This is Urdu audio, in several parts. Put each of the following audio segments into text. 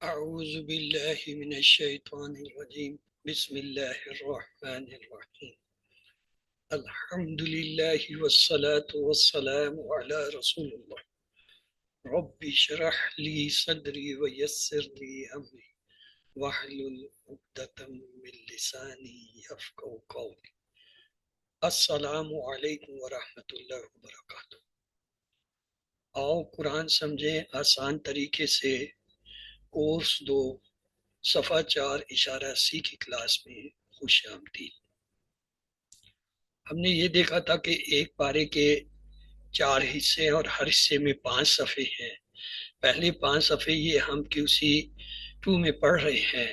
اعوذ باللہ من الشیطان الرجیم بسم اللہ الرحمن الرحیم الحمدللہ والصلاة والسلام علی رسول اللہ رب اشرح لی صدری ویسر لی امری واحلل عقدۃ من لسانی یفقہوا قولی۔ السلام علیکم ورحمۃ اللہ وبرکاتہ۔ آؤ قرآن سمجھیں آسان طریقے سے، کورس 2 صفحہ 4 اشارہ سی کی کلاس میں خوش آمدید۔ ہم نے یہ دیکھا تھا کہ ایک پارے کے 4 حصے ہیں اور ہر حصے میں 5 صفحے ہیں۔ پہلے 5 صفحے یہ ہم QC 2 میں پڑھ رہے ہیں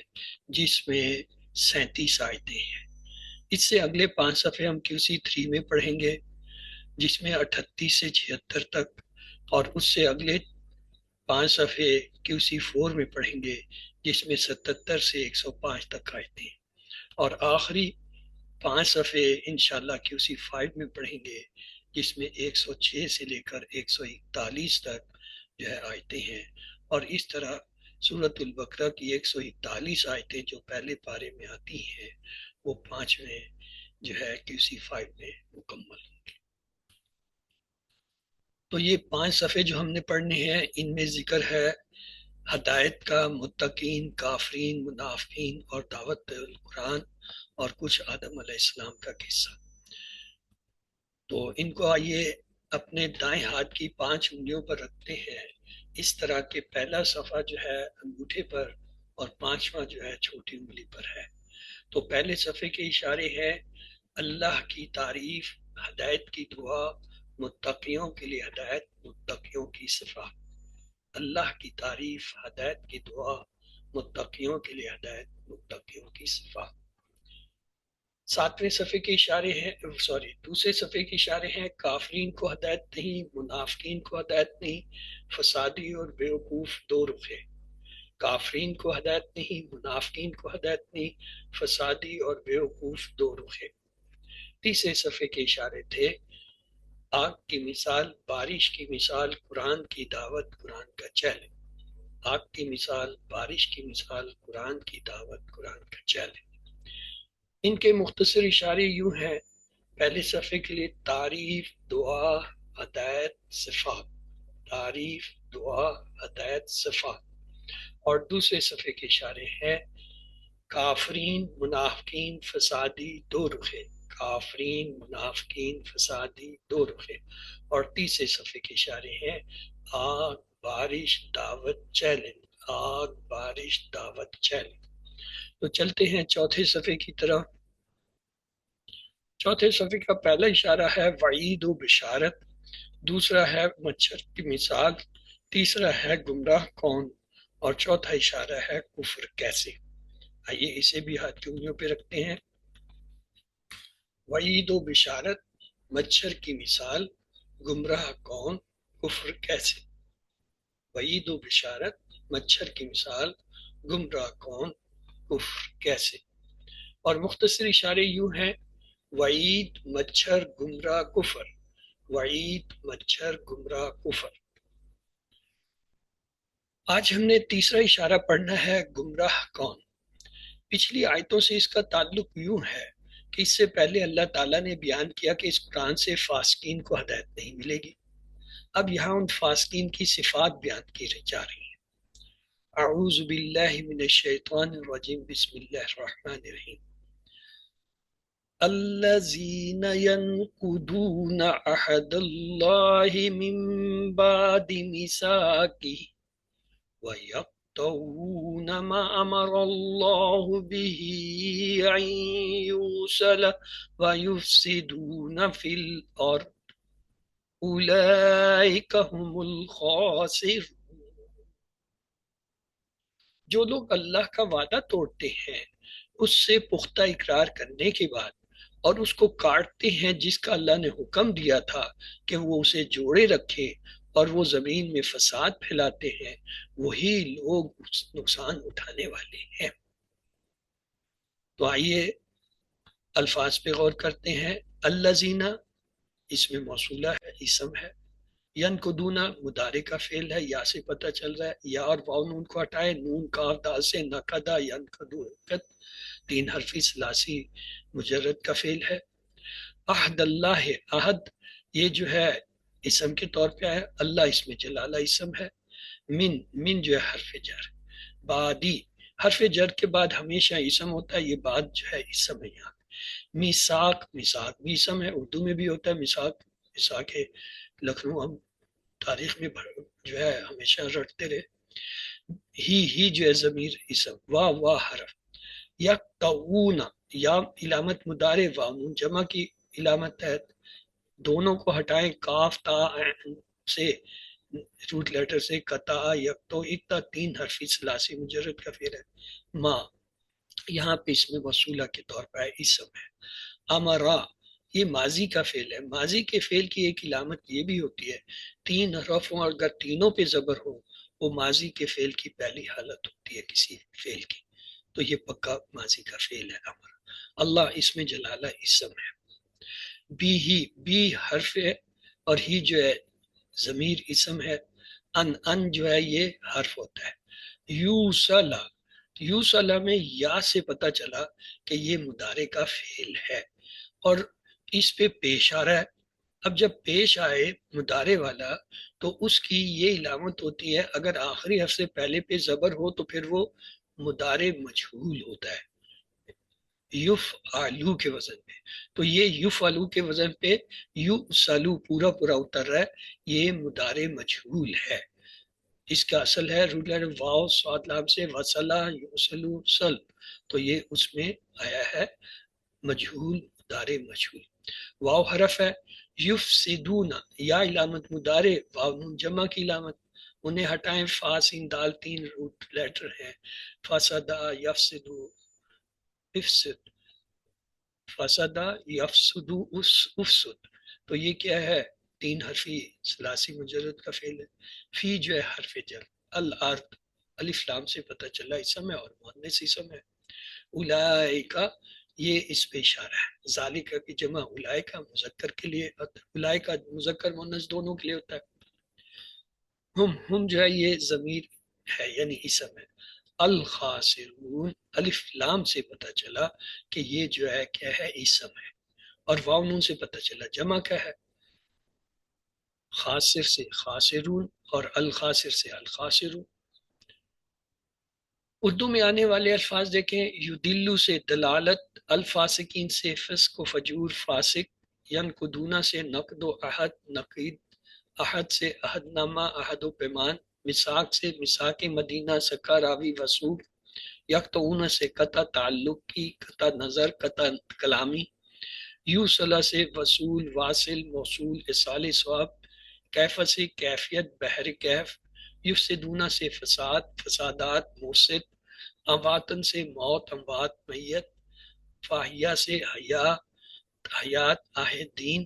جس میں 37 آیتیں ہیں۔ اس سے اگلے 5 صفحے ہم QC 3 میں پڑھیں گے جس میں 38 سے 76 تک، اور اس سے اگلے 5 صفحے QC 4 میں پڑھیں گے جس میں 77 سے 105 تک آیتیں، اور آخری 5 صفحے انشاءاللہ QC 5 میں پڑھیں گے جس میں 106 سے لے کر 141 تک جو ہے آیتیں ہیں، اور اس طرح سورۃ البقرہ کی 141 آیتیں جو پہلے پارے میں آتی ہیں وہ 5ویں جو ہے QC 5 میں مکمل ہوں گی۔ تو یہ 5 صفحے جو ہم نے پڑھنے ہیں ان میں ذکر ہے ہدایت کا، متقین، کافرین، منافقین اور دعوت القرآن، اور کچھ آدم علیہ السلام کا قصہ۔ تو ان کو آئیے اپنے دائیں ہاتھ کی 5 انگلیوں پر رکھتے ہیں اس طرح کہ پہلا صفحہ جو ہے انگوٹھے پر اور 5واں جو ہے چھوٹی انگلی پر ہے۔ تو پہلے صفحے کے اشارے ہیں اللہ کی تعریف، ہدایت کی دعا، متقیوں کے لیے ہدایت، متقیوں کی صفات۔ اللہ کی تعریف، ہدایت کی دعا، متقیوں کے لیے ہدایت، متقیوں کی صفات۔ 7ویں صفحے کے اشارے ہیں دوسرے صفحے کے اشارے ہیں کافرین کو ہدایت نہیں، منافقین کو ہدایت نہیں، فسادی اور بیوقوف دو رخے۔ کافرین کو ہدایت نہیں، منافقین کو ہدایت نہیں، فسادی اور بیوقوف دو رخے۔ تیسرے صفحے کے اشارے تھے آگ کی مثال، بارش کی مثال، قرآن کی دعوت، قرآن کا چیلنج۔ آگ کی مثال، بارش کی مثال، قرآن کی دعوت، قرآن کا چیلنج۔ ان کے مختصر اشارے یوں ہیں، پہلے صفحے کے لیے تعریف، دعا، ہدایت، صفات۔ تعریف، دعا، ہدایت، صفات۔ اور دوسرے صفحے کے اشارے ہیں کافرین، منافقین، فسادی، دو رخے۔ کافرین، منافقین، فسادی، دو رخے۔ اور تیسرے صفحے کے اشارے ہیں آگ، بارش، دعوت، چیلنج۔ آگ، بارش، دعوت، چیلنج۔ تو چلتے ہیں چوتھے صفحے کی طرف۔ چوتھے صفحے کا پہلا اشارہ ہے وعید و بشارت، دوسرا ہے مچھر کی مثال، تیسرا ہے گمراہ کون، اور چوتھا اشارہ ہے کفر کیسے۔ آئیے اسے بھی ہاتھ کی انگلیوں پہ رکھتے ہیں۔ وعید و بشارت، مچھر کی مثال، گمراہ کون، کفر کیسے۔ وعید و بشارت، مچھر کی مثال، گمراہ کون، کفر کیسے۔ اور مختصر اشارے یوں ہیں وعید، مچھر، گمراہ، کفر۔ وعید، مچھر، گمراہ، کفر۔ آج ہم نے تیسرا اشارہ پڑھنا ہے گمراہ کون۔ پچھلی آیتوں سے اس کا تعلق یوں ہے کہ اس سے پہلے اللہ تعالیٰ نے بیان کیا کہ اس قرآن سے فاسقین کو ہدایت نہیں ملے گی۔ اب یہاں ان فاسقین کی صفات بیان کی جا رہی ہیں۔ اعوذ باللہ من الشیطان الرجیم بسم اللہ الرحمن الرحیم۔ الذين ينقضون عهد الله من بعد ميثاقه ويقطعون ما أمر الله به أن يوصل ويفسدون في الأرض أولئك هم الخاسرون۔ جو لوگ اللہ کا وعدہ توڑتے ہیں اس سے پختہ اقرار کرنے کے بعد اور اس کو کاٹتے ہیں جس کا اللہ نے حکم دیا تھا کہ وہ اسے جوڑے رکھے، اور وہ زمین میں فساد پھیلاتے ہیں، وہی لوگ نقصان اٹھانے والے ہیں۔ تو آئیے الفاظ پہ غور کرتے ہیں۔ الذین اس میں موصولہ ہے، اسم ہے، ینقدونا مضارع کا فعل ہے، یا سے پتہ چل رہا ہے، یا اور واو نون کو ہٹائے، نون کاف دال سے نقدا ینقدو حرکت، تین حرفی ثلاثی مجرد کا فعل ہے۔ عہد اللہ ہے، عہد یہ جو ہے اسم کے طور پہ ہے، اللہ اس میں جلالہ اسم ہے۔ من جو ہے حرف جر، بعدی حرف جر کے بعد ہمیشہ اسم ہوتا ہے، یہ بعد جو ہے اسم ہے یہاں۔ میثاق، میثاق بھی اسم ہے، اردو میں بھی ہوتا ہے میثاق، میثاق لکھنؤ ہم تاریخ میں جو ہے ہمیشہ رٹتے رہے۔ ہی جو ہے ضمیر اسم، واہ حرف۔ یکتعون، یا علامت مضارع، واو نون جمع کی علامت ہے، دونوں کو ہٹائیں، کاف تا عین سے، روٹ لیٹر سے، قطع یکتو اکتا، تین حرفی ثلاثی مجرد کا فعل ہے۔ ما یہاں پہ اس میں وصولہ کے طور پر اسم ہے۔ امرا یہ ماضی کا فعل ہے، ماضی کے فعل کی ایک علامت یہ بھی ہوتی ہے، تین حرف ہوں، اگر تینوں پہ زبر ہو وہ ماضی کے فعل کی پہلی حالت ہوتی ہے کسی فعل کی، تو یہ پکا ماضی کا فعل ہے امر۔ اللہ اس میں جلالہ اسم ہے۔ بی حرف ہے، اور ہی جو ہے ضمیر اسم ہے۔ ان جو ہے یہ حرف ہوتا ہے۔ یوسلا، یوسلا میں یا سے پتہ چلا کہ یہ مضارع کا فعل ہے اور اس پہ پیش آ رہا ہے۔ اب جب پیش آئے مضارع والا تو اس کی یہ علامت ہوتی ہے، اگر آخری حرف سے پہلے پہ زبر ہو تو پھر وہ مضارع مجہول ہوتا ہے، یف آلو کے وزن پہ، تو یہ یف آلو کے وزن پہ یو سالو پورا پورا اتر رہا ہے، یہ مضارع مجہول ہے۔ اس کا اصل ہے رولر واو سواد لام سے وصلہ یوسلو سل، تو یہ اس میں آیا ہے مجہول، مضارع مجہول۔ واو حرف ہے، یفسدون یا علامت مضارع، واو نون جمع کی علامت، انہیں ہٹائیں، فا سین دال تین روٹ لیٹر ہیں، فسدا یفسدو افسد، فسدا یفسدو افسد، تو یہ کیا ہے تین حرفی ثلاثی مجرد کا فعل ہے۔ فی جو ہے حرف جر، الارض الف لام سے پتہ چلا اسم ہے اور مؤنث اسم ہے۔ اولئکا یہ اس پہ اشارہ ہے، ذالکا کی جمع اولئکا مذکر کے لیے، اولئکا مذکر مؤنث دونوں کے لیے ہوتا ہے۔ ہم جو ہے یہ ضمیر ہے یعنی اسم ہے۔ الخاسرون الف لام سے پتہ چلا کہ یہ جو ہے کیا ہے اسم ہے، اور واو نون سے پتہ چلا جمع کیا ہے، خاسر سے خاسرون اور الخاسر سے الخاسرون۔ اردو میں آنے والے الفاظ دیکھیں، یدلو سے دلالت، الفاسقین سے فسق و فجور فاسق، ینقدونا سے نقد و عہد نقید، عہد سے عہد نامہ عہد و پیمان، مساق سے مساق مدینہ سکا راوی وصول، یکتعون سے قطع تعلق کی، قطع نظر، قطع کلامی، یوصلہ سے وصول واصل موصول اصال ثواب، کیف سے کیفیت بحر کیف، یفسدون سے فساد فسادات موسد، امواتن سے موت اموات میت، فاہیہ سے حیا حیات آہ دین،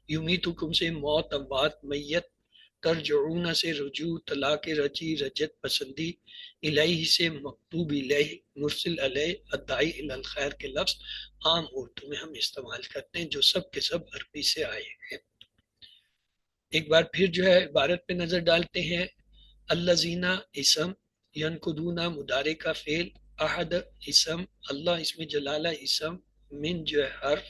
یمیتکم سے موت اموات میت، ترجعون سے رجوع طلاق رجی رجت پسندی، الیہ سے مکتوب الیہ مرسل علیہ، الدائی الی الخیر کے لفظ عام اردو میں ہم استعمال کرتے ہیں جو سب کے سب عربی سے آئے ہیں۔ ایک بار پھر جو ہے عبارت پہ نظر ڈالتے ہیں، الذین اسم، ینقدون مضارع کا فعل، احد اسم، اللہ اس میں جلالہ اسم، من جو ہے حرف،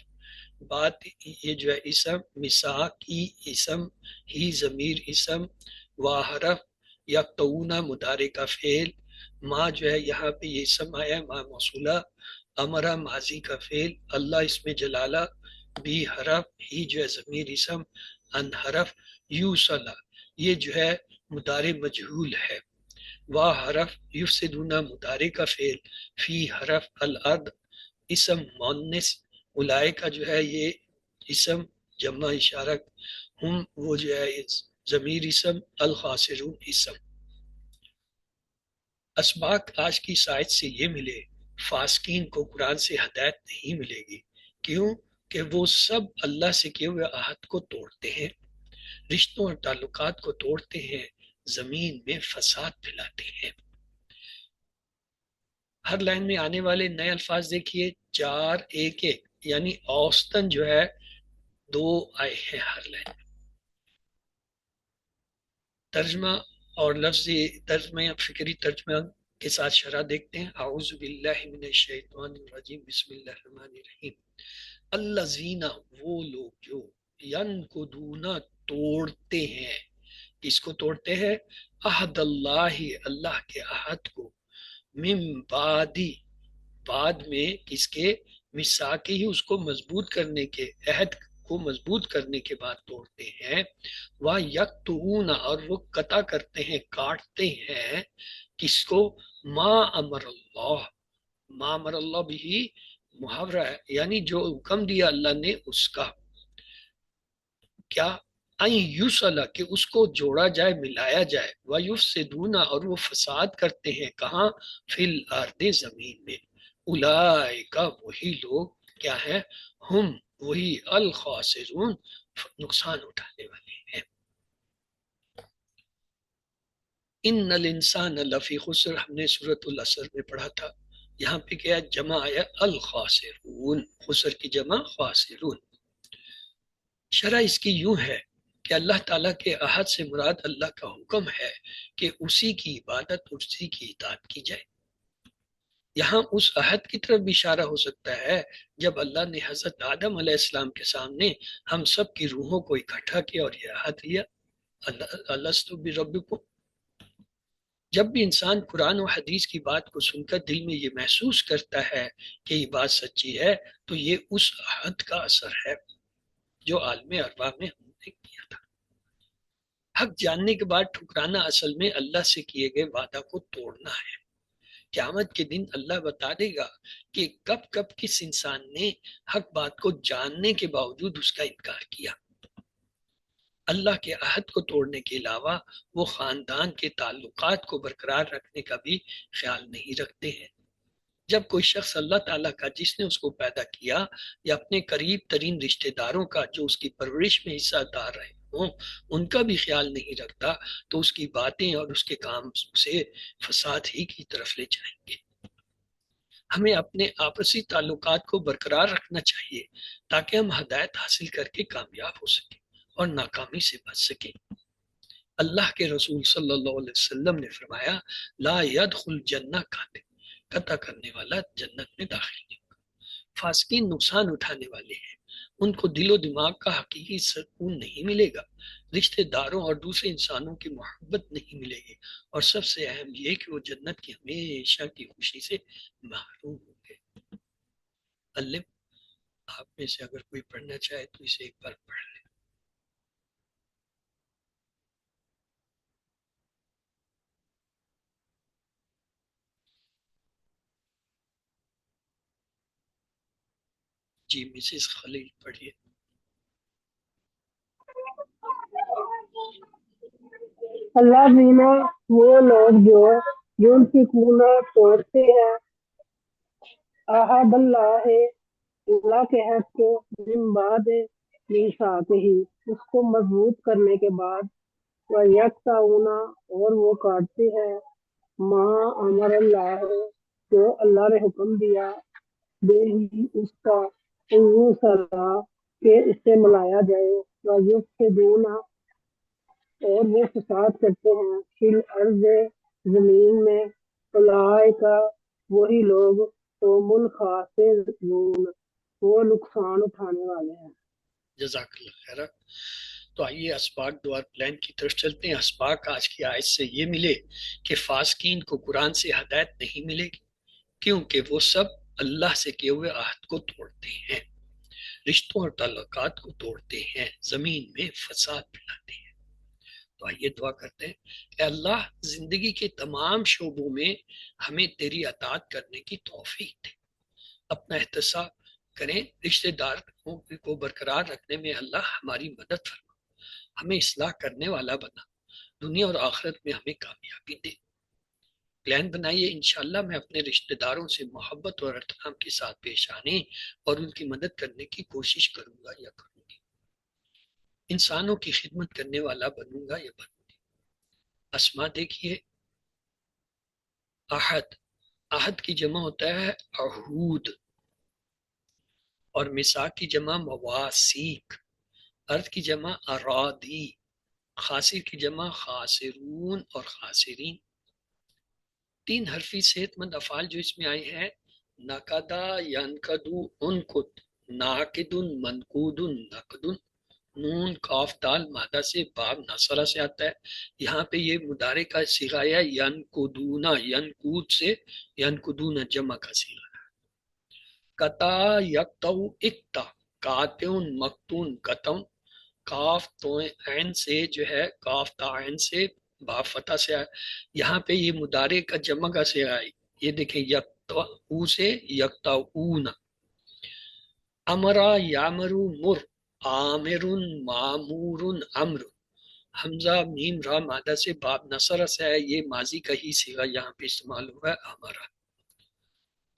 بات یہ جو ہے اسم، مساقی اسم، ہی ضمیر اسم، وا حرف، یقطعون مضارع کا فعل، ما جو ہے یہاں پہ یہ اسم آیا ہے ما موصولہ، امرا ماضی کا فعل، اللہ اس میں جلالہ، بی حرف، ہی جو ہے ضمیر اسم، ان حرف، یوصلہ یہ جو ہے مضارع مجہول ہے، وا حرف، یفسدون مضارع کا فعل، فی حرف، الارض اسم مؤنث، اولئک جو ہے یہ اسم جمع اشارت، ہم وہ جو ہے ضمیر اسم، الخاسرون اسم۔ اسباق آج کی سائد سے یہ ملے، فاسقین کو قرآن سے ہدایت نہیں ملے گی، کیوں کہ وہ سب اللہ سے کیے ہوئے عہد کو توڑتے ہیں، رشتوں اور تعلقات کو توڑتے ہیں، زمین میں فساد پھیلاتے ہیں۔ ہر لائن میں آنے والے نئے الفاظ دیکھیے، 4 1 1 یعنی اوسطن جو ہے 2 آئے ہیں ہر لائن میں۔ ترجمہ اور لفظی ترجمہ یا فکری ترجمہ کے ساتھ شرح دیکھتے ہیں۔ اعوذ باللہ من الشیطان الرجیم، بسم اللہ الرحمن الرحیم۔ الذین، وہ لوگ جو ینقضون، توڑتے ہیں، کس کو توڑتے ہیں؟ عہد اللہ، اللہ کے عہد کو، من بعدی، بعد میں کس کے؟ میثاقہ ہی، اس کو مضبوط کرنے کے، عہد کو مضبوط کرنے کے بعد توڑتے ہیں۔ وَيَقْطُعُونَ، اور وہ قطع کرتے ہیں، کاٹتے ہیں، کس کو؟ ما امر اللہ، ما امر اللہ بھی محاورہ ہے، یعنی جو حکم دیا اللہ نے اس کا، کیا؟ این یوصل، کہ اس کو جوڑا جائے، ملایا جائے۔ وَيُفْسِدُونَ، اور وہ فساد کرتے ہیں، کہاں؟ فی الارض، زمین میں۔ اولئک، وہی لوگ کیا ہیں؟ ہم، وہی الخاسرون، نقصان اٹھانے والے ہیں۔ ان الانسان لفی خسر، ہم نے سورۃ العصر میں پڑھا تھا، یہاں پہ کیا جمع ہے؟ الخاسرون، خسر کی جمع خاسرون۔ شرح اس کی یوں ہے کہ اللہ تعالیٰ کے عہد سے مراد اللہ کا حکم ہے کہ اسی کی عبادت، اسی کی اطاعت کی جائے۔ یہاں اس عہد کی طرف بھی اشارہ ہو سکتا ہے جب اللہ نے حضرت آدم علیہ السلام کے سامنے ہم سب کی روحوں کو اکٹھا کیا اور یہ عہد لیا، الستو بربکم۔ جب بھی انسان قرآن و حدیث کی بات کو سن کر دل میں یہ محسوس کرتا ہے کہ یہ بات سچی ہے، تو یہ اس عہد کا اثر ہے جو عالم ارواح میں ہم نے کیا تھا۔ حق جاننے کے بعد ٹھکرانا اصل میں اللہ سے کیے گئے وعدہ کو توڑنا ہے۔ قیامت کے دن اللہ بتا دے گا کہ کب کب کس انسان نے حق بات کو جاننے کے باوجود اس کا انکار کیا۔ اللہ کے عہد کو توڑنے کے علاوہ وہ خاندان کے تعلقات کو برقرار رکھنے کا بھی خیال نہیں رکھتے ہیں۔ جب کوئی شخص اللہ تعالیٰ کا، جس نے اس کو پیدا کیا، یا اپنے قریب ترین رشتہ داروں کا جو اس کی پرورش میں حصہ دار رہے ہوں، ان کا بھی خیال نہیں رکھتا، تو اس کی باتیں اور اس کے کام سے فساد ہی کی طرف لے جائیں گے۔ ہمیں اپنے آپسی تعلقات کو برقرار رکھنا چاہیے تاکہ ہم ہدایت حاصل کر کے کامیاب ہو سکیں اور ناکامی سے بچ سکیں۔ اللہ کے رسول صلی اللہ علیہ وسلم نے فرمایا، لا يدخل جنہ کاتب، قطع کرنے والا جنت میں داخل نہیں ہوگا۔ فاسقین نقصان اٹھانے والے ہیں، ان کو دل و دماغ کا حقیقی سکون نہیں ملے گا، رشتہ داروں اور دوسرے انسانوں کی محبت نہیں ملے گی، اور سب سے اہم یہ کہ وہ جنت کی ہمیشہ کی خوشی سے محروم ہوں گے۔ اللہ، آپ میں سے اگر کوئی پڑھنا چاہے تو اسے ایک بار پڑھ لیں۔ جی مسز خلیل پڑھیے۔ اللہ زینہ، وہ لوگ جو یونفقون، توڑتے ہیں، عہد اللہ، اللہ کے عہد کو، من بعد میثاقہ، اس کو مضبوط کرنے کے بعد، وَیَقْطَعُونَ، اور وہ کاٹتے ہیں، ما امر اللہ، جو اللہ نے حکم دیا، بے ہی اس کا، یوصلا، کہ اس سے ملایا جائے، وَیُفْسِدُونَ، اور وہ فساد کرتے ہیں، فی الارض، زمین میں، اولئک، وہی لوگ، هم الخاسرون، وہ نقصان اٹھانے والے ہیں۔ جزاک اللہ خیر۔ تو آئیے اسباق دوار پلان کی طرف چلتے ہیں۔ اسباق آج کی آیت سے یہ ملے کہ فاسقین کو قرآن سے ہدایت نہیں ملے گی، کیونکہ وہ سب اللہ سے کیے ہوئے عہد کو توڑتے ہیں، رشتوں اور تعلقات کو توڑتے ہیں، زمین میں فساد پھیلاتے ہیں۔ تو آئیے دعا کرتے ہیں، اے اللہ، زندگی کے تمام شعبوں میں ہمیں تیری اطاعت کرنے کی توفیق دے۔ اپنا احتساب کریں، رشتہ داروں کو برقرار رکھنے میں اللہ ہماری مدد فرما، ہمیں اصلاح کرنے والا بنا، دنیا اور آخرت میں ہمیں کامیابی دے۔ پلان بنائیے، انشاءاللہ میں اپنے رشتہ داروں سے محبت اور احترام کے ساتھ پیش آنے اور ان کی مدد کرنے کی کوشش کروں گا یا کروں گی، انسانوں کی خدمت کرنے والا بنوں گا یا بنوں گی۔ اسما دیکھیے، عہد، عہد کی جمع ہوتا ہے عہود، اور میثاق کی جمع مواثیق، ارض کی جمع اراضی، خاسر کی جمع خاسرون اور خاسرین. 3 حرفی صحت مند افعال جو اس میں آئے ہیں، نقدا ینقدو انقد، ناقدن منقودن نقدن. نون کاف دال مادہ سے، باب نصرہ سے آتا ہے. یہاں پہ یہ مضارع کا صیغہ ہے ینقدونا، ینقود سے ینقدون جمع کا صیغہ. قطع یقطع اقطع، قاطع مقطون قطع. کاف تو عین سے جو ہے، کاف تا عین سے، با فتح سے آئے. یہاں پہ یہ مضارع کا جمع کا صیغہ ہے. یہ دیکھیں یقطعو سے یقطعون. امرا یامرو مر، عامر معمور امر. حمزہ میم را مادہ سے، باب نصرہ سے ہے. یہ ماضی کا ہی صیغہ یہاں پہ استعمال ہوا ہے امرا.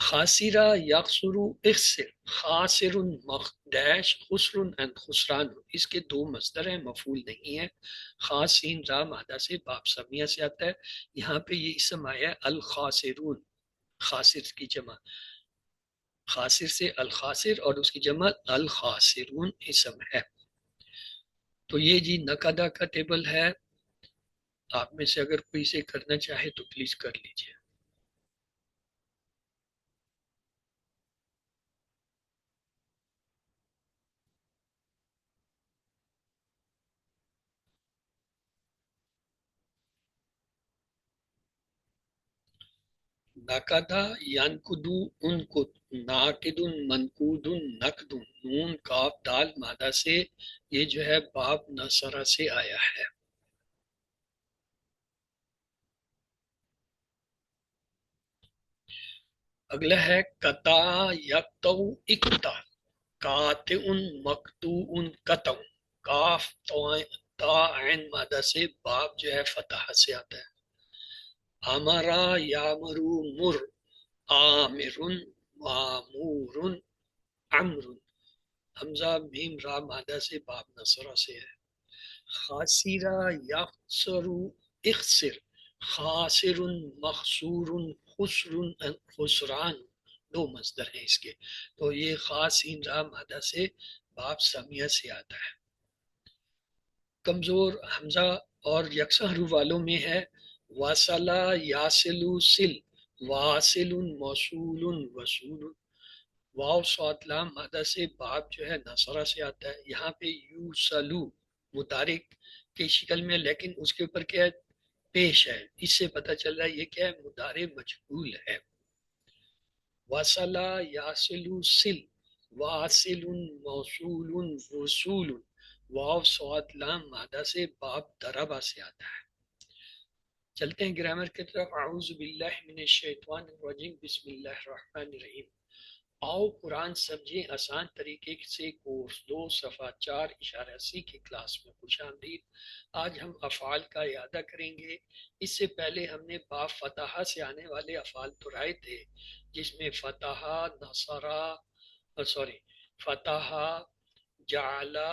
خاسرہ یخسرو اخسر، خاسر ڈیش خسر اینڈ خسران. اس کے 2 مصدر ہیں، مفعول نہیں ہے. خاسین را مادہ سے، باب سمیہ سے آتا ہے. یہاں پہ یہ اسم آیا ہے الخاسرون، خاسر کی جمع، خاسر سے الخاسر اور اس کی جمع الخاسرون اسم ہے. تو یہ جی نقدہ کا ٹیبل ہے. آپ میں سے اگر کوئی اسے کرنا چاہے تو پلیز کر لیجئے. نقدہ ینقدو انقد، ناقد منقود نقد. نون کاف دال مادہ سے، یہ جو ہے باب نصرہ سے آیا ہے. اگلا ہے قطع یقطع اقطع، قاطع مقطوع قطع. کاف تا عین مادہ سے، باب جو ہے فتح سے آتا ہے. امرا یامرو مر، عامر معمور امر. حمزہ میم را مادہ سے، باب نصرہ سے ہے. خاسرہ یخسر اخسر، خاسر مخسور خسر خسران. 2 مصدر ہیں اس کے. تو یہ خاسین را مادہ سے، باب سمیہ سے آتا ہے. کمزور حمزہ اور یکساں حروف والوں میں ہے واصلہ یاسلو سل، واصل موصول وصول. واو صاد لام مادہ سے، باب جو ہے نصرہ سے آتا ہے. یہاں پہ یوسلو متحرک کی شکل میں، لیکن اس کے اوپر کیا ہے، پیش ہے. اس سے پتہ چل رہا ہے یہ کیا ہے، مضارع مجهول ہے. وصلہ یاسلو سل، واصل موصول وصول. واو صاد لام مادہ سے، باب ضربہ سے آتا ہے. چلتے ہیں گرامر کی طرف. اعوذ باللہ من الشیطان الرجیم، بسم اللہ الرحمن الرحیم. آؤ قرآن سمجھیں آسان طریقے سے، کورس 2 صفحہ 4 کی کلاس میں خوش آمدید. آج ہم افعال کا اعادہ کریں گے. اس سے پہلے ہم نے با فتحہ سے آنے والے افعال دہرائے تھے، جس میں فتحہ، نصرہ، فتحہ، جعلہ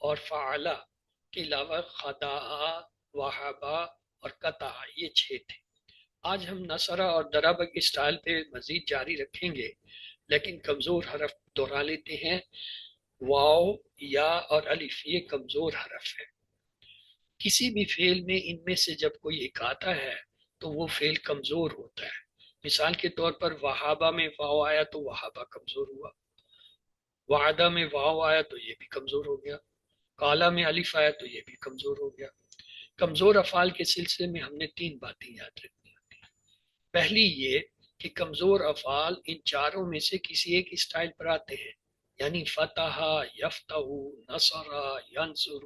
اور فعلہ کے علاوہ خدعہ، وہبہ اور قطع، یہ 6 تھے. آج ہم نصرہ اور ضربہ کے سٹائل پہ مزید جاری رکھیں گے، لیکن کمزور حرف دہرا لیتے ہیں. واو، یا اور الف یہ کمزور حرف ہے. کسی بھی فعل میں ان میں سے جب کوئی ایک آتا ہے تو وہ فعل کمزور ہوتا ہے. مثال کے طور پر وہابہ میں واو آیا تو وہابہ کمزور ہوا. وعدہ میں واو آیا تو یہ بھی کمزور ہو گیا. کالا میں الف آیا تو یہ بھی کمزور ہو گیا. کمزور افعال کے سلسلے میں ہم نے 3 باتیں یاد رکھنی ہوتی ہیں. پہلی یہ کہ کمزور افعال ان چاروں میں سے کسی ایک اسٹائل پر آتے ہیں، یعنی فتح، یفتح، نصر، ینصر،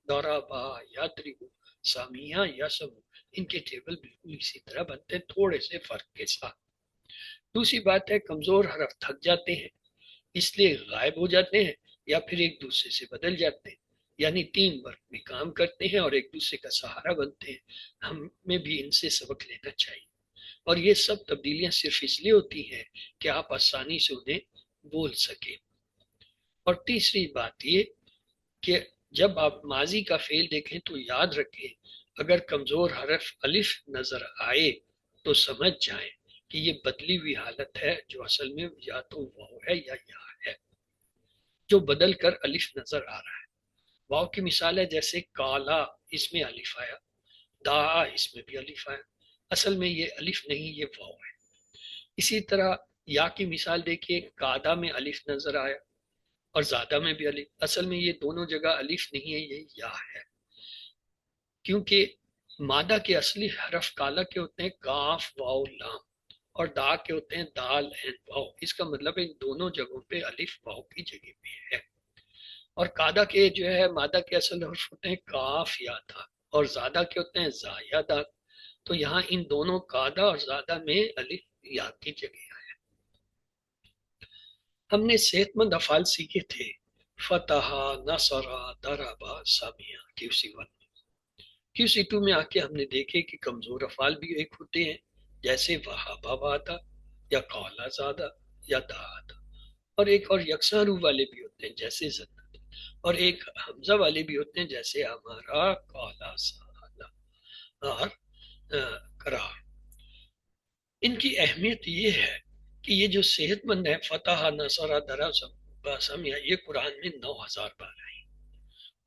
ضرب، یضرب، سمیع، یسم. ان کے ٹیبل بالکل اسی طرح بنتے ہیں، تھوڑے سے فرق کے ساتھ. دوسری بات ہے کمزور حرف تھک جاتے ہیں، اس لیے غائب ہو جاتے ہیں یا پھر ایک دوسرے سے بدل جاتے ہیں، یعنی ٹیم ورک میں کام کرتے ہیں اور ایک دوسرے کا سہارا بنتے ہیں. ہمیں بھی ان سے سبق لینا چاہیے، اور یہ سب تبدیلیاں صرف اس لیے ہوتی ہیں کہ آپ آسانی سے انہیں بول سکیں. اور تیسری بات یہ کہ جب آپ ماضی کا فعل دیکھیں تو یاد رکھیں اگر کمزور حرف الف نظر آئے تو سمجھ جائیں کہ یہ بدلی ہوئی حالت ہے، جو اصل میں یا تو واو ہے یا ہے، جو بدل کر الف نظر آ رہا ہے. واو کی مثال ہے جیسے کالا، اس میں الف آیا، دا اس میں بھی الف آیا، اصل میں یہ الف نہیں یہ واو ہے۔ اسی طرح یا کی مثال دیکھیے، کادا میں الف نظر آیا اور زیادہ میں بھی الف، اصل میں یہ دونوں جگہ الف نہیں ہے یہ یا ہے، کیونکہ مادہ کے اصلی حرف کالا کے ہوتے ہیں کاف واو لام، اور دا کے ہوتے ہیں دال اینڈ واو، اس کا مطلب ہے ان دونوں جگہوں پہ الف واو کی جگہ پہ ہے۔ اور کادا کے جو ہے مادہ کے اصل حرف ہوتے ہیں کاف یا دا، اور زیادہ کے ہوتے ہیں زا یا دا، تو یہاں ان دونوں کادا اور زیادہ میں الف یا کی جگہ ہے۔ ہم نے صحت مند افعال سیکھے تھے، فتح، نصرہ، دربا، سامیا، QC1۔ QC2 میں آ کے ہم نے دیکھے کہ کمزور افعال بھی ایک ہوتے ہیں، جیسے وہابا وادا یا قولا زادہ یا دادا، اور ایک اور یکساں روح والے بھی ہوتے ہیں جیسے زنت، اور ایک حمزہ والے بھی ہوتے ہیں جیسے ہمارا قولا سالا اور قرار۔ ان کی اہمیت یہ ہے کہ یہ جو صحت مند ہے، فتح، نصرہ، دربا، سامیا، یہ قرآن میں 9000 بار آئی،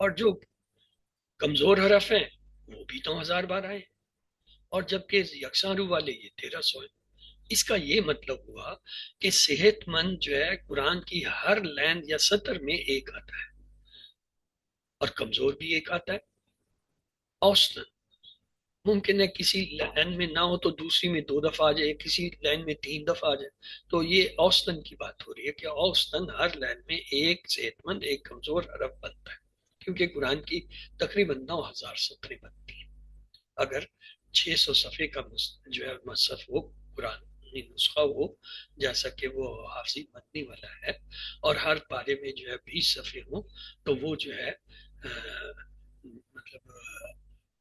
اور جو کمزور حرف ہیں وہ بھی 9000 بار آئے، اور جبکہ یکساں روح والے یہ 1300 ہیں۔ اس کا یہ مطلب ہوا کہ صحت مند جو ہے قرآن کی ہر لائن یا سطر میں ایک آتا ہے، اور کمزور بھی ایک آتا ہے۔ اوسطن ممکن ہے کسی لائن میں نہ ہو تو دوسری میں 2 دفعہ آ جائے، کسی لائن میں 3 دفعہ آ جائے، تو یہ اوسطن کی بات ہو رہی ہے کہ اوسطن ہر لائن میں ایک صحت مند ایک کمزور حرف بنتا ہے، کیونکہ قرآن کی تقریباً 9000 سطریں بنتی ہیں۔ اگر 600 صفحے کا جو ہے مصحف ہو، قرآن نسخہ ہو جیسا کہ وہ حافظ مدنی والا ہے، اور ہر پارے میں جو ہے 20 صفحے ہوں، تو وہ جو ہے مطلب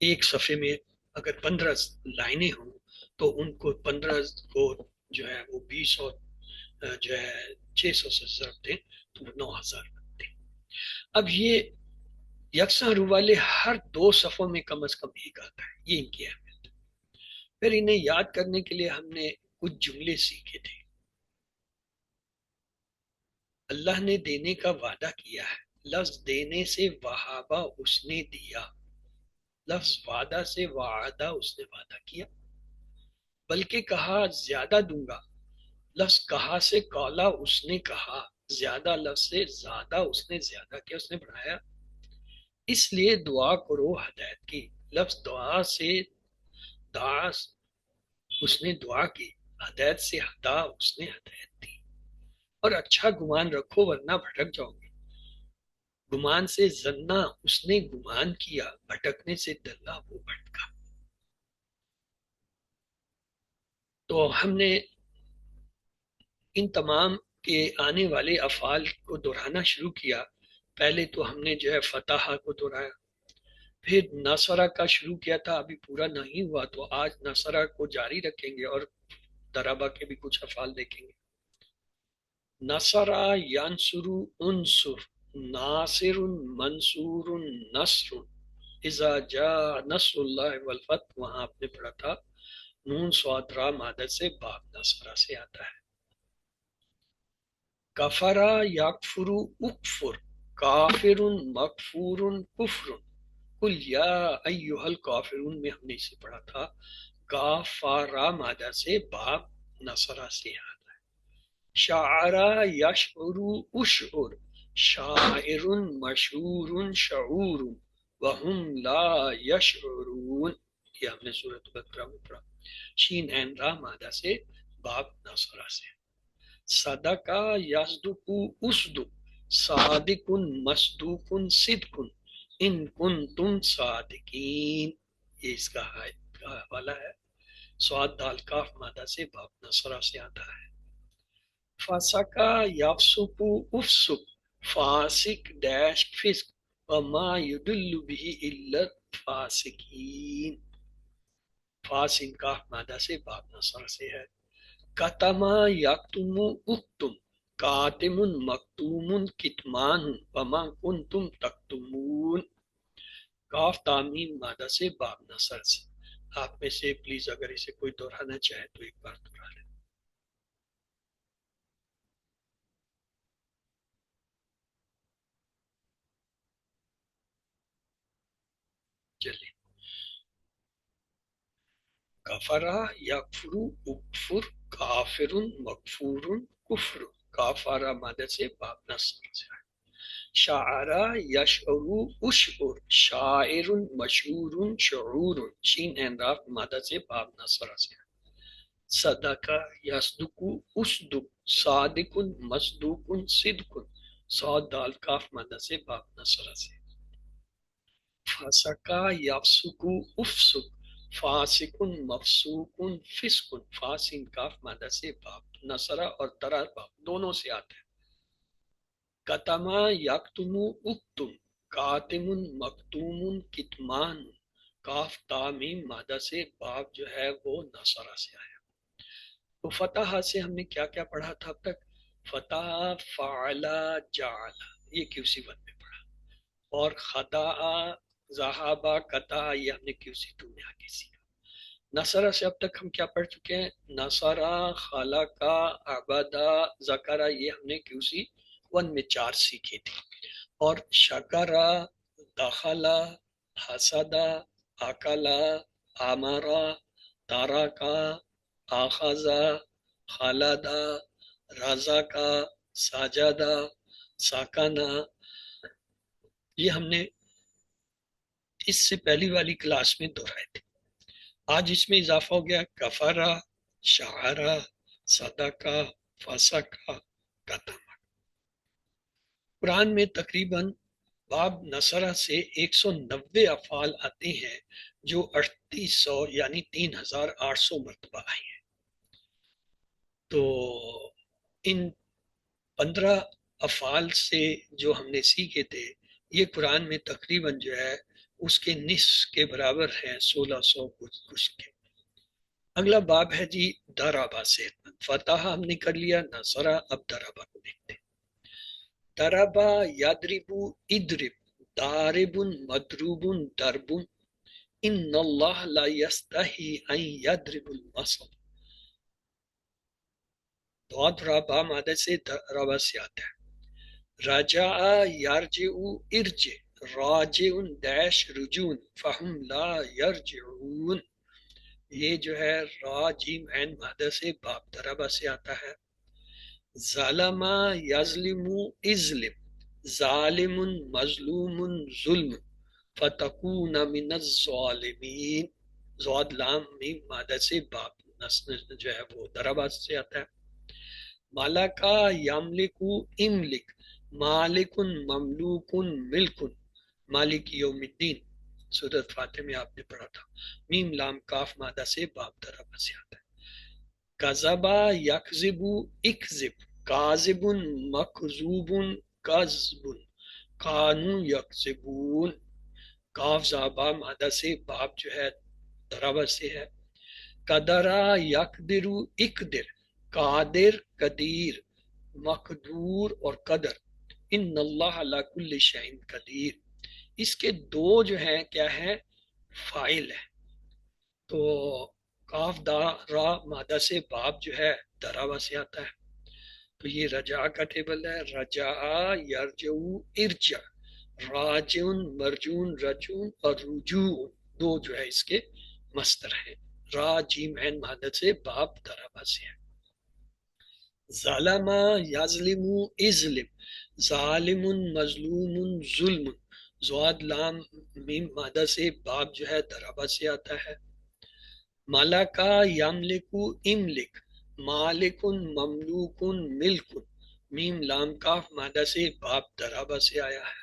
ایک صفحے میں اگر 15 لائنیں ہوں تو ان کو 15 کو جو ہے وہ 20 اور جو ہے 600 سے ضرب دیں تو وہ 9000 بنتے ہیں۔ اب یہ یکساں روح والے ہر 2 صفوں میں کم از کم ایک آتا ہے، یہ ان کی اہمیت ہے۔ پھر انہیں یاد کرنے کے لیے ہم نے کچھ جملے سیکھے تھے۔ اللہ نے دینے کا وعدہ کیا ہے، لفظ دینے سے وہابا اس نے دیا، لفظ وعدہ سے وعدہ اس نے وعدہ کیا، بلکہ کہا زیادہ دوں گا، لفظ کہا سے قولا اس نے کہا، زیادہ لفظ سے زیادہ اس نے زیادہ کیا، اس نے بڑھایا۔ اس لیے دعا کرو ہدایت کی، لفظ دعا سے دعا اس نے دعا کی، ہدایت سے ہدا اس نے ہدایت دی، اور اچھا گمان رکھو ورنہ بھٹک جاؤ گے، گمان سے زنا اس نے گمان کیا، بھٹکنے سے دلہ وہ بھٹکا۔ تو ہم نے ان تمام کے آنے والے افعال کو دہرانا شروع کیا۔ پہلے تو ہم نے جو ہے فتح کو دہرایا، پھر نصرہ کا شروع کیا تھا، ابھی پورا نہیں ہوا تو آج نصرہ کو جاری رکھیں گے اور دربا کے بھی کچھ افعال دیکھیں گے۔ نصرہ ینصر انصر، ناصر منصور نصر، اذا جاء نصر اللہ والفتح، وہاں آپ نے پڑھا تھا نون صاد را مادہ سے باب نصرہ سے آتا ہے۔ کفرا یکفر اکفر، کافر مکفور کفر، قل یا ایہا الکافرون میں ہم نے اسے پڑھا تھا کافارا مادہ سے باب نصرہ سے آتا ہے۔ شعرا یشعر اشعر، شاعر مشہور شعور، وہم لا یشعرون، یہ ہم نے سورۃ البقرہ میں پڑھا۔ شین عین را مادہ سے باب نصرہ سے۔ صدقہ یصدق اصدق، صادق مصدوق صدق، ان کنتم صادقین، یہ اس کا حوالہ ہے۔ سواد دال کاف مادہ سے باب نصرہ سے آتا ہے۔ فسقہ یفسق افسق، فاسق ڈیش فسق، وما یدل به الا الفاسقین، فاسق کاف مادہ سے باب نصرہ سے ہے۔ کتما یکتم اکتم، کاتم مکتوم کتمان، وما کنتم تکتمون، کاف تامیم مادہ سے باب نصر سے۔ آپ میں سے پلیز اگر اسے کوئی دہرانا چاہے تو ایک بار دہرا لیں۔ کفرا یکفرو اکفر کافر مغفور کفر، کافارا مادہ سے باب نصب سے ہے۔ شاعرہ یشعرو اشعر، شاعر مشہور شعور، شین راف مادہ سے باب نصب سے ہے۔ صدقہ یصدق اصدق، صادق مصدوق صدق، صاد دال کاف مادہ سے باب نصب سے ہے۔ فسقہ یفسق افسق، فاسق مفسوق فسق، فاسق کاف مادہ سے باب نصرہ اور ترا باب دونوں سے آتا ہے۔ کتما یکتم اکتم، کاتم مکتوم کتمان، کاف تامیم مادہ سے باب جو ہے وہ نصرہ سے آیا۔ تو فتح سے ہم نے کیا کیا پڑھا تھا اب تک؟ فتح، فعلا، جعل، یہ QC 1 میں پڑھا، اور خطا، ذہابہ، قطع، یہ ہم نے QC 2 میں آگے سیکھا۔ نصرہ سے اب تک ہم کیا پڑھ چکے ہیں؟ نصرہ، خلقہ، عبدہ، ذکرہ، یہ ہم نے QC 1 میں 4 سیکھی تھی۔ اور شکرہ، دخلہ، حسدہ، اکلہ، امرہ، ترکہ، آخذہ، خلدہ، رزقہ، سجدہ، سکنہ، یہ ہم نے اس سے پہلی والی کلاس میں دہرائے تھے۔ آج اس میں اضافہ ہو گیا کفرہ، شعرہ، صدقہ، فسقہ، کتمہ۔ قرآن میں تقریباً باب نصرہ سے 190 افعال آتے ہیں جو 3800 یعنی 3800 مرتبہ آئے ہیں۔ تو ان 15 افعال سے جو ہم نے سیکھے تھے یہ قرآن میں تقریباً جو ہے اس کے نصف کے برابر ہیں، 1600 کچھ کے۔ اگلا باب ہے جی دربہ سے، فتح ہم نے کر لیا، نصرہ، اب دربہ کو دیکھتے ہیں۔ دربہ یدربو ادرب، دارب مدروب درب، ان اللہ لا یستحی ان یدرب المثل۔ دعات ربا مادہ سے ربا سے آتا ہے۔ رجع یرجع ارجع، راجع ڈیش رجون، فہم لا یرجعون، یہ جو ہے را جیم عین مادہ سے باب دربہ سے آتا ہے۔ ظلم یظلم اظلم، ظالم مظلوم ظلم، فتکون من الظالمین، ضاد لام میم مادہ سے باب جو ہے وہ دربہ سے آتا ہے۔ ملکا یملکو املک، مالک مملوک ملک، مالک یوم الدین، سورۃ فاتح میں آپ نے پڑھا تھا۔ میم لام کاف مادہ سے باب دربہ سے آتا ہے۔ کذبا یکذب اکذب، کاذب مکذوب کذب، کانوا یکذبون، کاف زابا مادہ سے باب جو ہے دربہ سے ہے۔ قدرا یقدر اقدر، قادر قدیر، مقدور اور قدر، ان اللہ علی کل شیء قدیر، اس کے دو جو ہیں کیا ہے؟ فاعل ہے۔ تو کاف دا را مادہ سے باب جو ہے دربہ سے آتا ہے۔ تو یہ رجع کا ٹیبل ہے، رجع یرجع ارجع، راجعون مرجون رجون اور رجوع، دو جو ہے اس کے مصدر ہیں۔ را جیم عین مادہ سے باب دربہ سے ہے۔ ظلم یظلم اظلم، ظالم مظلوم ظلم، ضاد لام میم مادہ سے باب جو ہے دربہ سے آتا ہے۔ ملکا یملکو املک، مالک مملوک ملک، میم لام کاف مادہ سے باب دربہ سے آیا ہے۔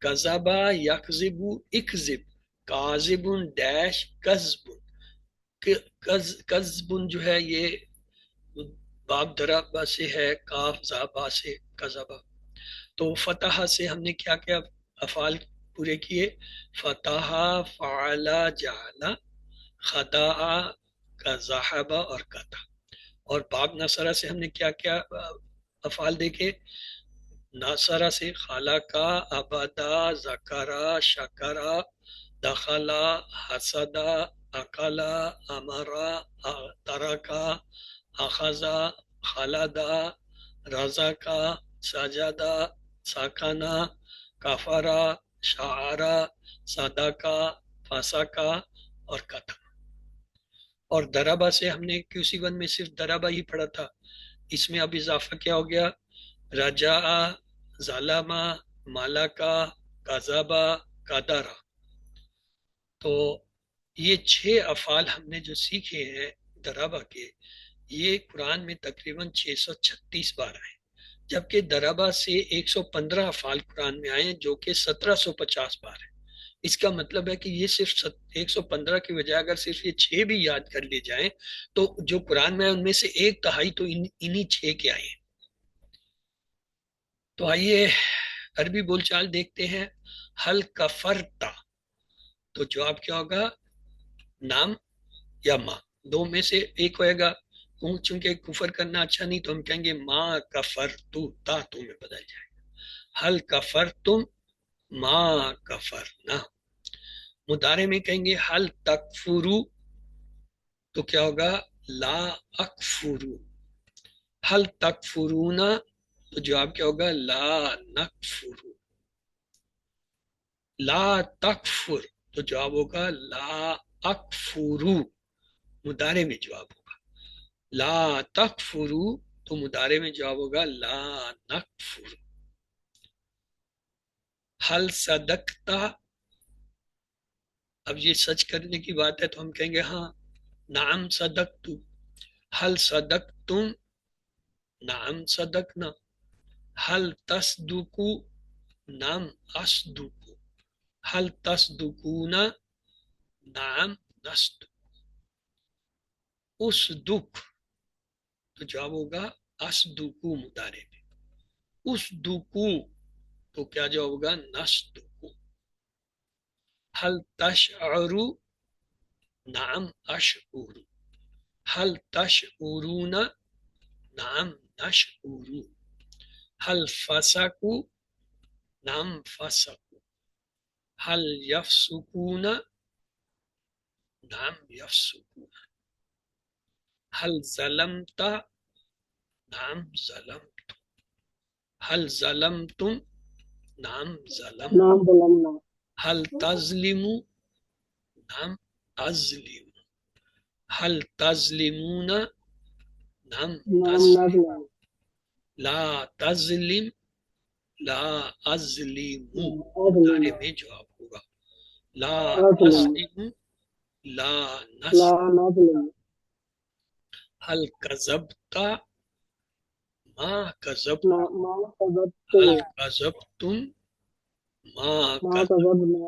کذبا یکذب اکذب، کاذب ڈیش کذب، کذب جو ہے یہ باب دربہ سے ہے، کاف زابا سے کذبا۔ تو فتح سے ہم نے کیا کیا افعال پورے کیے؟ فتح، فعلا، جعلا، خداع، ذہبہ اور قطع۔ اور باب نصرہ سے ہم نے کیا کیا افعال دیکھے؟ نصرہ سے خلقہ، عبدہ، ذکرہ، شکرہ، دخلہ، حسدہ، اکلہ، امرہ، ترکہ، اخذہ، خلدہ، رزقہ، سجدہ، سکنہ، کفرہ، شعرہ، صدقہ، فسقہ اور قتل۔ اور دربا سے ہم نے QC1 میں صرف دربا ہی پڑھا تھا، اس میں اب اضافہ کیا ہو گیا؟ رجا، ظالما، مالکا، کذبا، قدرا۔ تو یہ 6 افعال ہم نے جو سیکھے ہیں دربا کے، یہ قرآن میں تقریباً 636 بار آئے، جبکہ دربا سے 115 افعال قرآن میں آئے ہیں جو کہ 1750 بار ہے۔ اس کا مطلب ہے کہ یہ صرف 115 کی بجائے اگر صرف یہ 6 بھی یاد کر لی جائیں تو جو قرآن میں آئے ان میں سے 1/3 تو انہی 6 کے آئے ہیں۔ تو آئیے عربی بول چال دیکھتے ہیں۔ حل کفرتا، تو جواب کیا ہوگا؟ نام یا ماں، دو میں سے ایک ہوئے گا۔ چونکہ کفر کرنا اچھا نہیں تو ہم کہیں گے ماں کفر تو، تا تو میں بدل جائے گا۔ حل کفر تم، ماں کفر نہ۔ مضارع میں کہیں گے حل تکفرو، تو کیا ہوگا؟ لا اکفرو۔ حل تکفرونا، تو جواب کیا ہوگا؟ لا نکفرو۔ لا تکفر، تو جواب ہوگا لا اکفرو، مضارع میں جواب ہوگا۔ لا تکفرو، تو مضارع میں جواب ہوگا لا نکفر۔ حل صدقتا، اب یہ سچ کرنے کی بات ہے تو ہم کہیں گے ہاں نعم صدقتو۔ حل صدقتم، نعم صدقنا۔ حل تصدقو، نعم اصدقو۔ حل تصدقونا، نعم نصدق۔ اسدق، تو جواب ہوگا اصدقو مضارع میں۔ اسدقو، تو کیا جواب ہوگا؟ نصدقو۔ حل تشعرو، نعم اشعر۔ حل تشعرون، نعم نشعر۔ حل فسقو، نعم فسقو۔ حل یفسقون، نعم یفسقون۔ حل ظلمت، نعم ظلمت۔ حل ظلمتم، نعم ظلم۔ نام ظلمنا، حل تظلم، نعم اظلم۔ حل تظلمون، نعم نام تظلم۔ نظلم، لا تظلم، لا اظلم، أظلم، مضارع میں جواب ہوگا۔ لا أظلم، تظلم، لا لا نظلم۔ نظلم، حل کذبت، ما کذبت۔ ما كذبت، حل کذبتم، ما ما کذب۔ كذبنا،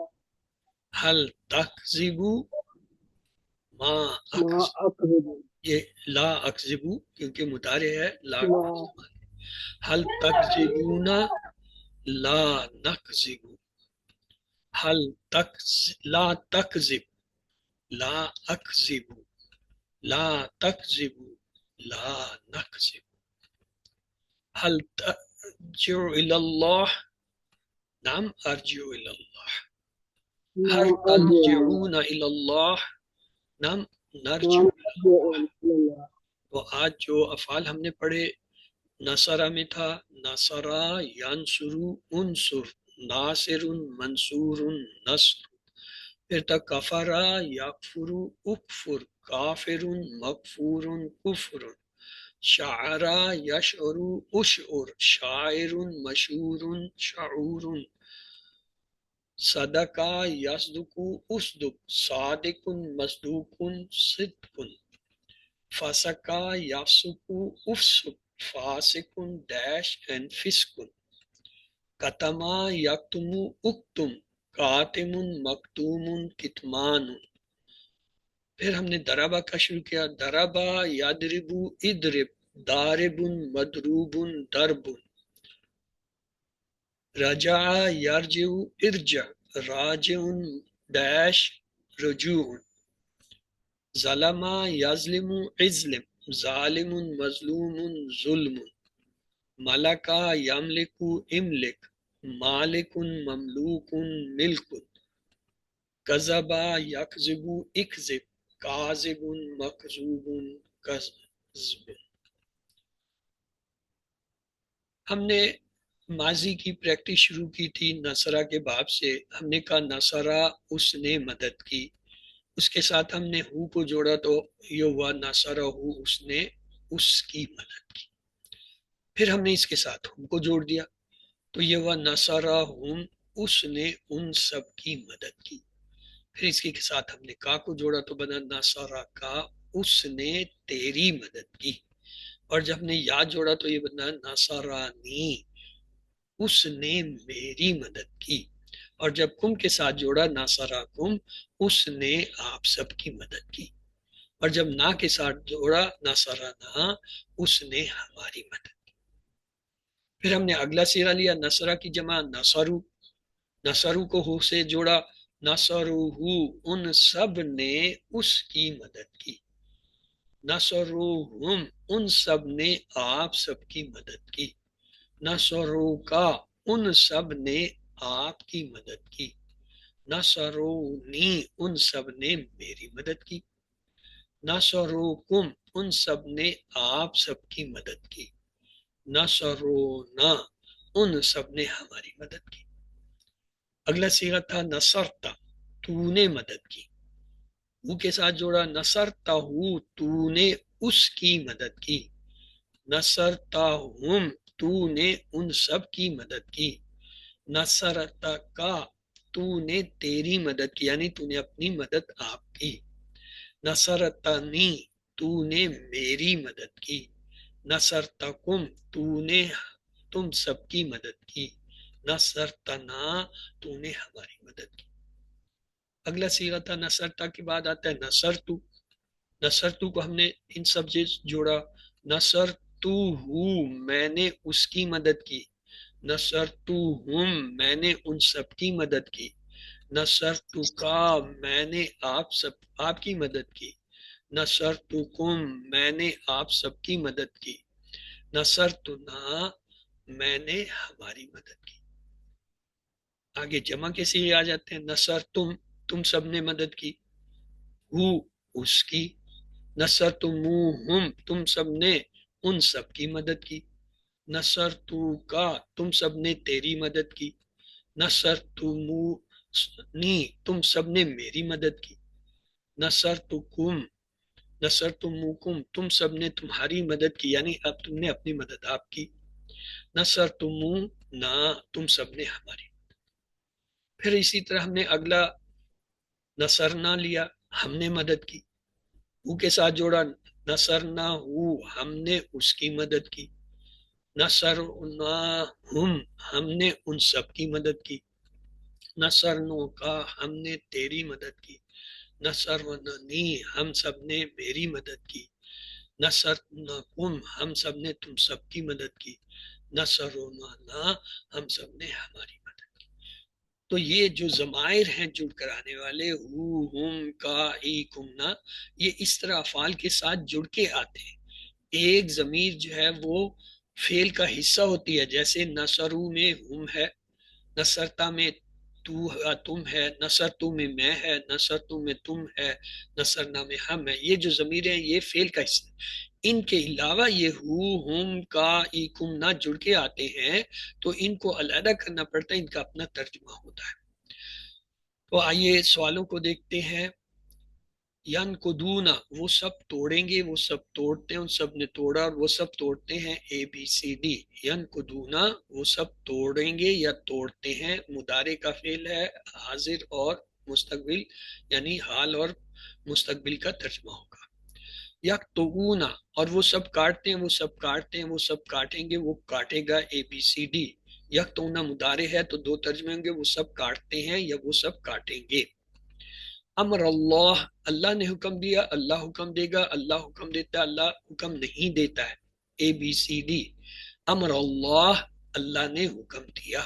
حل تکذب، ما ما اکذب۔ أكذب، یہ لا اکذب کیونکہ مضارع ہے، لا لا حل تکذبون، لا نکذب۔ حل لا تکذب، لا اکذب۔ لا تکذب، لا نکذب۔ حل ترجع الى الله، نعم ارجع الى الله۔ هل نعم أرجو ترجعون الى الله، نعم نرجع نعم الى أرجو الله۔ إلى الله، تو آج جو افعال ہم نے پڑھے، نصرہ میں تھا نصرہ ینصرو انصر، ناصر منصور نصر۔ پھر تک کفرا یکفر اکفر، کافر مغفور کفر۔ شعرا یشعر اشعر، شاعر مشہور شعور۔ صدقا یصدق اصدق، صادق مصدوق صدق۔ فسقا یفسق افسق، فاسق ڈیش اینڈ فسق۔ کتما یکتم اکتم، کاتم مکتوم کتمان۔ پھر ہم نے دربا کا شروع کیا، دربا یدرب ادرب، دارب مدروب درب۔ رجع یرجع ارجع، راجع ڈیش رجوع۔ ظلم یظلم اظلم، ظالم مظلوم ظلم۔ ملکا یملک املک، مالک مملوک ملک۔ کذبا یکذب اکذب، کاذب مکذوب کذب۔ ہم نے ماضی کی پریکٹس شروع کی تھی نصرہ کے باب سے۔ ہم نے کہا نصرہ اس نے مدد کی، اس کے ساتھ ہم نے ہو کو جوڑا تو یہ ہوا نصرہ، اس نے اس کی مدد کی. پھر ہم نے اس کے ساتھ ہم کو جوڑ دیا تو یہ ہوا نصرہ ہم، اس نے ان سب کی مدد کی. پھر اس کے ساتھ ہم نے کا کو جوڑا تو بنا نصرہ کا، اس نے تیری مدد کی. اور جب ہم نے یا جوڑا تو یہ بنا نصرانی، اس نے میری مدد کی. اور جب کم کے ساتھ جوڑا ناصراکم، اس نے آپ سب کی مدد کی. اور جب نا کے ساتھ جوڑا ناصرانا، اس نے ہماری مدد کی. پھر ہم نے اگلا سیرا لیا نصرہ کی جمع نصرو، نصرو کو ہو سے جوڑا نصروہو، ان سب نے اس کی مدد کی. نصروہم، ان سب نے آپ سب کی مدد کی. نصرو کا، ان سب نے آپ کی مدد کی. نصرونی، ان سب نے میری مدد کی. نصروکم، ان سب نے آپ سب کی مدد کی. نصرونا، ان سب نے ہماری مدد کی. اگلا صیغہ تھا نصرتا، تو نے مدد کی. وہ کے ساتھ جوڑا نصرتا ہو، تو نے اس کی مدد کی. نصرتا ہم، تو نے ان سب کی مدد کی. نصرتا کا، تو نے تیری مدد کی، یعنی تو نے اپنی مدد آپ کی. نصرتنی، تو نے میری مدد کی. نصرتکم، تو نے تم سب کی مدد کی. نصرتنا، تو نے ہماری مدد کی. اگلا صیغہ تھا نصرتا کے بعد آتا ہے نصرتو. نصرتو کو ہم نے ان سب سے جوڑا نصرتو ہو، میں نے اس کی مدد کی. نصرتہم، میں نے ان سب کی مدد کی. نصرتکا، میں نے آپ کی مدد کی. نصرتکم، میں نے آپ سب کی مدد کی. نصرتنا، میں نے ہماری مدد کی. آگے جمع کے سیغے آ جاتے ہیں نصرتم، تم سب نے مدد کی. ہو، اس کی. نصرتموہم، تم سب نے ان سب کی مدد کی. نصرتوکا، تم سب نے تیری مدد کی. نصرتمونی، تم سب نے میری مدد کی. نصرتموکم، تم سب نے تمہاری مدد کی، یعنی اب تم نے اپنی مدد آپ کی. نصرتمونا، تم سب نے ہماری. پھر اسی طرح ہم نے اگلا نصرنا لیا، ہم نے مدد کی. او کے ساتھ جوڑا نصرنا ہو، ہم نے اس کی مدد کی. نصرناہم، ہم نے ان سب کی مدد کی. نصرنو کا، ہم نے تیری مدد کی. نصرننی، ہم سب نے میری مدد کی. نصرنکم، ہم سب نے تم سب کی مدد کی. نصرنا، ہم سب نے ہماری مدد کی. تو یہ جو ضمائر ہیں جڑ کر آنے والے ہو، ہم، کا، ای، کمنا، یہ اس طرح افعال کے ساتھ جڑ کے آتے ہیں. ایک ضمیر جو ہے وہ فعل کا حصہ ہوتی ہے، جیسے نصرو میں ہم ہے، نصرتا میں تم ہے، نصرتو میں میں ہے، نصرتو میں تم ہے، نصرنا میں ہم ہے. یہ جو ضمیر ہیں یہ فعل کا حصہ ہے. ان کے علاوہ یہ ہو، ہم، کا، ای، کم نہ جڑ کے آتے ہیں تو ان کو علیحدہ کرنا پڑتا ہے، ان کا اپنا ترجمہ ہوتا ہے. تو آئیے سوالوں کو دیکھتے ہیں. ینقدونا، وہ سب توڑیں گے، وہ سب توڑتے ہیں، ان سب نے توڑا اور وہ سب توڑتے ہیں. ABCD. ینقدونا، وہ سب توڑیں گے یا توڑتے ہیں، مضارع کا فعل ہے، حاضر اور مستقبل، یعنی حال اور مستقبل کا ترجمہ ہوگا. یقطعون، اور وہ سب کاٹتے ہیں، وہ سب کاٹتے ہیں، وہ سب کاٹیں گے، وہ کاٹے گا. ABCD. یقطعون مضارع ہے تو دو ترجمے ہوں گے، وہ سب کاٹتے ہیں یا وہ سب کاٹیں گے. امر اللہ، اللہ نے حکم دیا، اللہ حکم دے گا، اللہ حکم دیتا ہے، اللہ حکم نہیں دیتا ہے. ABCD. امر اللہ، اللہ نے حکم دیا.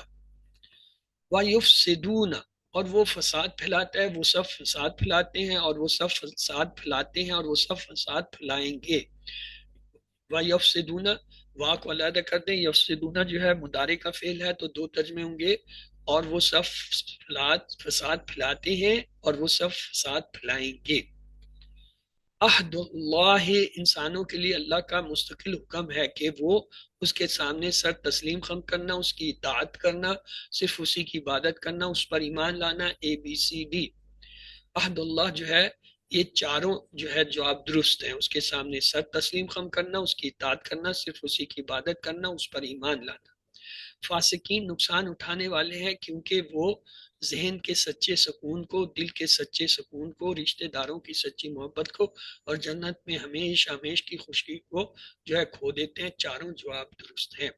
وَيُفْسِدُونَ، اور وہ فساد پھیلاتا ہے، وہ سب فساد پھیلاتے ہیں اور وہ سب فساد پھیلاتے ہیں اور وہ سب فساد پھیلائیں گے. وَيُفْسِدُونَ، واو کو علیحدہ کر دیں. یفسدون جو ہے مضارع کا فعل ہے تو دو ترجمے ہوں گے، اور وہ سب فساد پھیلاتے ہیں اور وہ سب فساد پھیلائیں گے. عہد اللہ، انسانوں کے لیے اللہ کا مستقل حکم ہے کہ وہ اس کے سامنے سر تسلیم خم کرنا، اس کی اطاعت کرنا، صرف اسی کی عبادت کرنا، اس پر ایمان لانا. ABCD. عہد اللہ جو ہے یہ چاروں جو ہے جواب درست ہیں، اس کے سامنے سر تسلیم خم کرنا، اس کی اطاعت کرنا، صرف اسی کی عبادت کرنا، اس پر ایمان لانا۔ فاسقین نقصان اٹھانے والے ہیں کیونکہ وہ ذہن کے سچے سکون کو، دل کے سچے سکون کو، رشتہ داروں کی سچی محبت کو اور جنت میں ہمیش ہمیش کی خوشی کو جو ہے کھو دیتے ہیں۔ چاروں جواب درست ہیں۔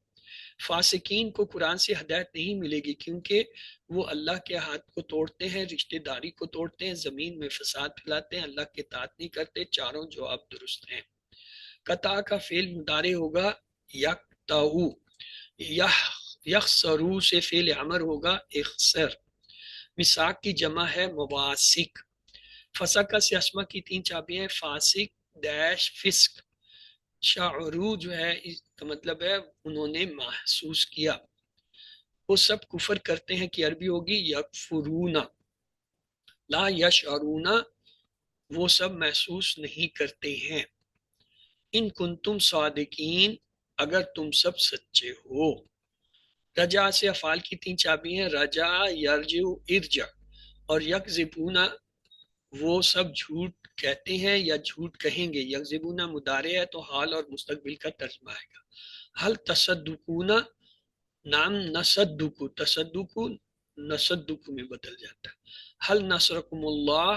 فاسقین کو قرآن سے ہدایت نہیں ملے گی کیونکہ وہ اللہ کے ہاتھ کو توڑتے ہیں، رشتہ داری کو توڑتے ہیں، زمین میں فساد پھیلاتے ہیں، اللہ کے اطاعت نہیں کرتے۔ چاروں جواب درست ہیں۔ قطع کا فعل مضارع ہوگا یقطعو، یخسرو سے فعل امر ہوگا اخسر۔ مساق کی جمع ہے مواسق۔ فسق سے اسما کی 3 چابیاں ہیں، فاسق ڈیش فسق۔ شعرو جو ہے اس کا مطلب ہے انہوں نے محسوس کیا۔ وہ سب کفر کرتے ہیں کہ عربی ہوگی یکفرون، لا یشعرون، وہ سب محسوس نہیں کرتے ہیں۔ ان کنتم صادقین، اگر تم سب سچے ہو۔ رجع سے افعال کی 3 چابی ہیں، رجع، یرجع، ارجع۔ اور یکذبون، وہ سب جھوٹ کہتے ہیں یا جھوٹ کہیں گے۔ یکذبون مضارع ہے تو حال اور مستقبل کا ترجمہ آئے گا۔ حل تصدقون، نام نصدق، تصدق نصدق میں بدل جاتا ہے۔ حل نصرکم اللہ،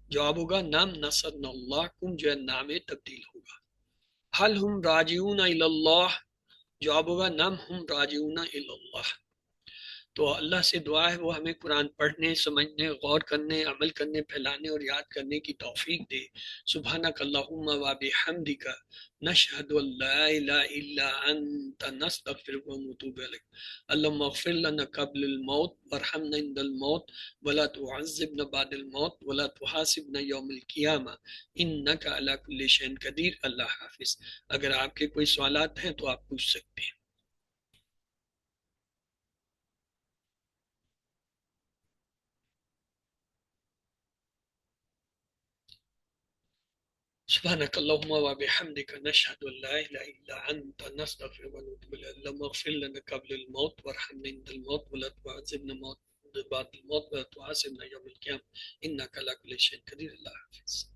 جواب ہوگا نام نصرنا اللہ، کم جو ہے نام تبدیل ہوگا۔ حل ہم راجعون الی اللہ، جواب ہوگا نام ہم راجعون الی اللہ۔ تو اللہ سے دعا ہے وہ ہمیں قرآن پڑھنے، سمجھنے، غور کرنے، عمل کرنے، پھیلانے اور یاد کرنے کی توفیق دے۔ سبحانک اللہم و بحمدک، نشہد ان لا الہ الا انت، نستغفرک و نتوب الیک۔ اللہم اغفر لنا قبل الموت وارحمنا عند الموت ولا تعذبنا بعد الموت ولا تحاسبنا یوم القیامہ انک علی کل شیء قدیر۔ اللہ حافظ۔ اگر آپ کے کوئی سوالات ہیں تو آپ پوچھ سکتے ہیں۔ سبحانك اللهم وبحمدك، نشهد ان لا اله الا انت، نستغفرك ونتوب اليك۔ اللهم اغفر لنا قبل الموت وارحمنا عند الموت ولا تعذبنا بعد الموت ولا تحاسبنا يوم القيامة انك على كل شيء قدير۔ الله حافظ۔